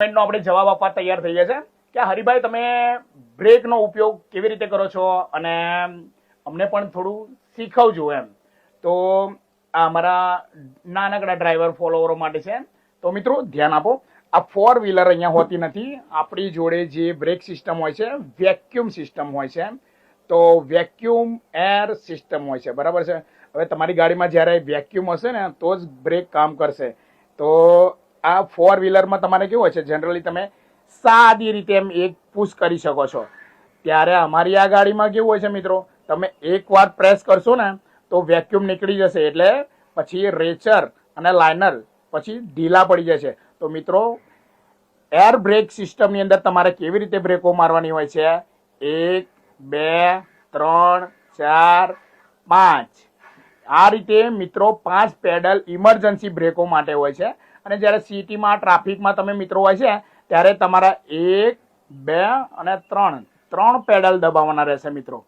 નો આપણે જવાબ આપવા તૈયાર થઈ ગયા છે કે હરિભાઈ તમે બ્રેકનો ઉપયોગ કેવી રીતે કરો છો અને અમને પણ થોડું શીખવજો એમ. તો આ અમારા નાનકડા ડ્રાઈવર ફોલોવરો માટે છે. તો મિત્રો ધ્યાન આપો, આ 4 વ્હીલર અહીંયા હોતી નથી. આપણી જોડે જે બ્રેક સિસ્ટમ હોય છે વેક્યુમ સિસ્ટમ હોય છે. તો વેક્યુમ એર સિસ્ટમ હોય છે, બરાબર છે. હવે તમારી ગાડીમાં જ્યારે વેક્યુમ હશે ને તો જ બ્રેક કામ કરશે. તો આ 4 વ્હીલરમાં તમારે કેવું હોય છે, જનરલી તમે સાદી રીતે એમ એક પુશ કરી શકો છો. ત્યારે અમારી આ ગાડીમાં કેવું હોય છે મિત્રો, તમે એકવાર પ્રેસ કરશો ને તો વેક્યુમ નીકળી જશે, એટલે પછી રેચર અને લાઇનર પછી ઢીલા પડી જશે. તો મિત્રો એર બ્રેક સિસ્ટમની અંદર તમારે કેવી રીતે બ્રેકો મારવાની હોય છે, 1 2 3 4 5 આ રીતે મિત્રો 5 પેડલ ઇમરજન્સી બ્રેકો માટે હોય છે. અને જ્યારે સિટીમાં ટ્રાફિકમાં તમે મિત્રો હોય છે ત્યારે તમારા 1 2 અને 3 પેડલ દબાવવાના રહેશે મિત્રો.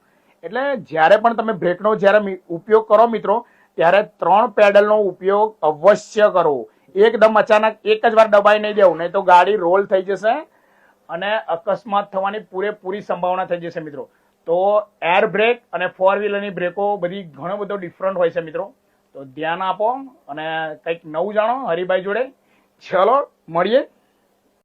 એટલે જ્યારે પણ તમે બ્રેકનો જ્યારે ઉપયોગ કરો મિત્રો ત્યારે 3 પેડલનો ઉપયોગ અવશ્ય કરવો. એકદમ અચાનક એક જ વાર દબાઈ નહીં દેવું, નહીં તો ગાડી રોલ થઈ જશે અને અકસ્માત થવાની પૂરેપૂરી સંભાવના થઈ જશે મિત્રો. તો એર બ્રેક અને 4 વ્હીલરની બ્રેકો બધી ઘણો બધો ડિફરન્ટ હોય છે મિત્રો. તો ધ્યાન આપો અને કંઈક નવું જાણો હરિભાઈ જોડે. ચલો મળીએ.